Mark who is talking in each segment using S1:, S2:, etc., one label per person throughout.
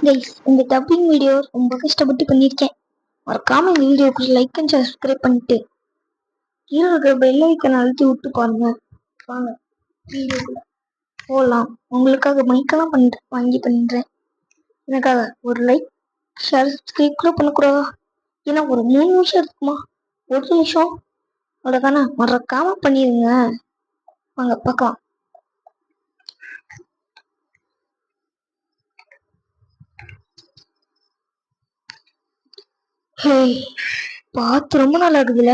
S1: Guys, இந்த dubbing video ரொம்ப கஷ்டப்பட்டு பண்ணியிருக்கேன். மறக்காம இந்த வீடியோக்கு லைக் அண்ட் சப்ஸ்கிரைப் பண்ணிட்டு கீழே இருக்கிற பெல் ஐக்கன் அழுத்தி விட்டு பாருங்க. வாங்க வீடியோக்குள்ள போகலாம். உங்களுக்காக மைக்கெல்லாம் வாங்கி பண்றேன். எனக்காக ஒரு லைக் ஷேர் சப்ஸ்கிரைப் கூட பண்ணக்கூடாதா? ஏன்னா ஒரு 3 நிமிஷம் இருக்குமா, 1 நிமிஷம் அவ்வளோதானே. மறக்காம பண்ணிடுங்க. வாங்க பார்க்கலாம். ஹே, பார்த்து ரொம்ப நாள் ஆகுதுல்ல.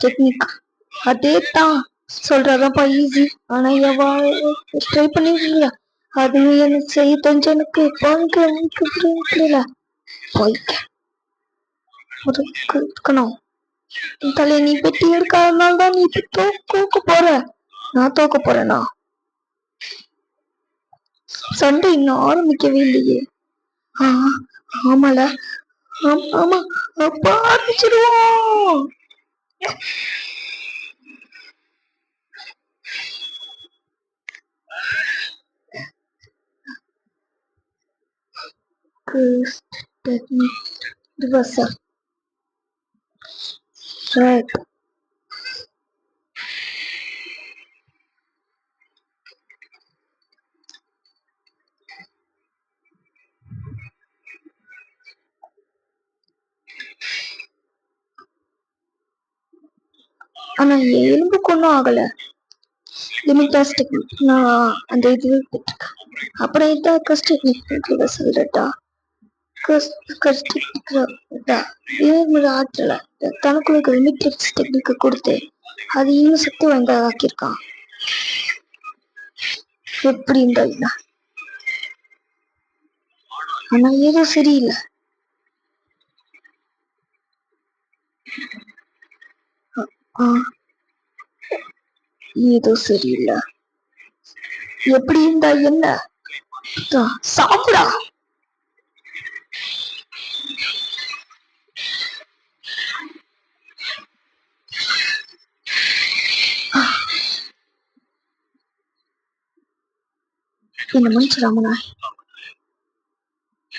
S1: டெக்னிக் அதே தான் சொல்றதாப்பா ஈஸி. ஆனா எவ்வா ட்ரை பண்ணிருக்கீங்களா? அது எனக்கு செய்ய தெரிஞ்ச எனக்கு புரியல. இருக்கணும் தலையை நீ பெட்டி எடுக்காதனால தான் நீ தோக்க போற. நான் தோக்க போறேனா? சண்டை இன்னும் ஆரம்பிக்கவே இல்லையே. ஆமால, ஆமா, அப்பா ஆரம்பிச்சிருவோம். reversal right. ஆனா எலும்புக்கு ஒன்றும் ஆகல. லிமிட்டாஸ் டெக்னிக் நான் அந்த இது அப்புறம் இதான் கஸ்ட் டெக்னிக் ரிவர்சல்டா. ஆற்றல தனக்குள்ள லிமிட்டஸ் டெக்னிக் கொடுத்து அது இன்னும் சக்தி வாய்ந்ததாக்கியிருக்கான். எப்படி இருந்தா ஆனா ஏதோ சரியில்லை. ஏதோ சரியில்லை. எப்படி இருந்தா என்ன? சாப்பிடா. என்ன மனுச்சு ராமனா,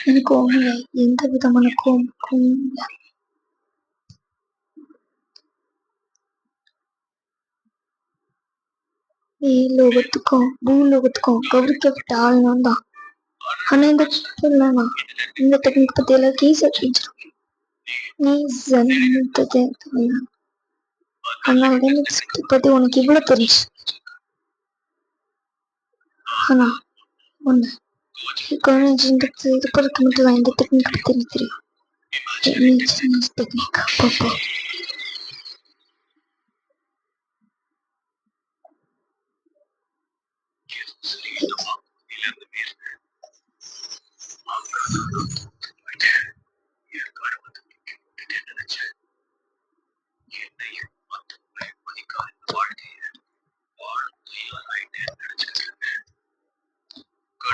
S1: எனக்கு உங்களை எந்த விதமான கோபமும் இல்லை. லோகத்துக்கும் பூலோகத்துக்கும் கௌரிக்கப்பட்ட ஆள் நான் தான். ஆனா இந்த டெக்னிக் பத்தி எல்லாம் ஈஸியா தெரிஞ்சிடும். அதனாலதான் பத்தி உனக்கு இவ்வளவு தெரிஞ்சு. ஆனா ஒண்ணு இதுக்கு மட்டும் தான் இந்த டெக்னிக் பத்தி தெரியும். டெக்னிக் அப்பப்போ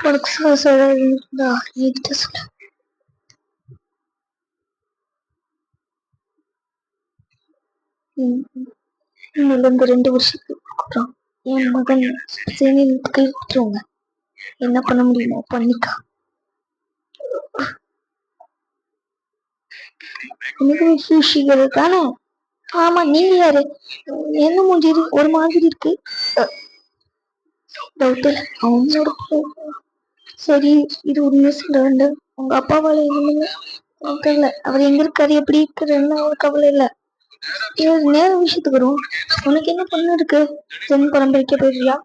S1: உனக்கு சொல்ல என்கிட்ட சொல்ல. இன்னும் 2 வருஷத்துக்கு என் மகன் கைவிட்டுருவாங்க. என்ன பண்ண முடியுமோ பண்ணிக்கா. தானே? ஆமா, நீங்க யாரு? என்ன மூஞ்சி ஒரு மாதிரி இருக்கு. அவனோட சரி, இது ஒரு நியூஸ். உங்க அப்பாவால என்ன தெரியல. அவர் எங்க இருக்காரு, எப்படி இருக்காருன்னு ஒரு கவலை இல்ல. நேர விஷயத்துக்கு வரும். உனக்கு என்ன பண்ண இருக்கு? சென் குழம்பு வைக்க போயிடுறியா?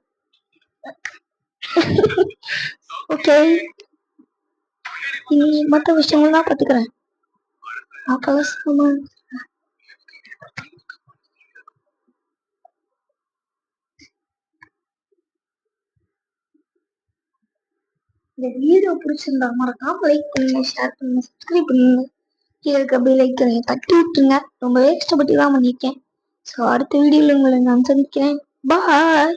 S1: ஓகே, இனி மற்ற விஷயங்கள் தான் பாத்துக்கிறேன். இந்த வீடியோ பிடிச்சிருந்தா மறக்காம லைக் பண்ணுங்க, ஷேர் பண்ணுங்க, சப்ஸ்கிரைப் பண்ணுங்க. கீழே இருக்க பெல் ஐக்கனை தட்டி விட்டுருங்க. ரொம்பவே கஷ்டப்பட்டு தான் பண்ணியிருக்கேன். ஸோ அடுத்த வீடியோவில் உங்களை நான் சந்திக்கிறேன். பாய்.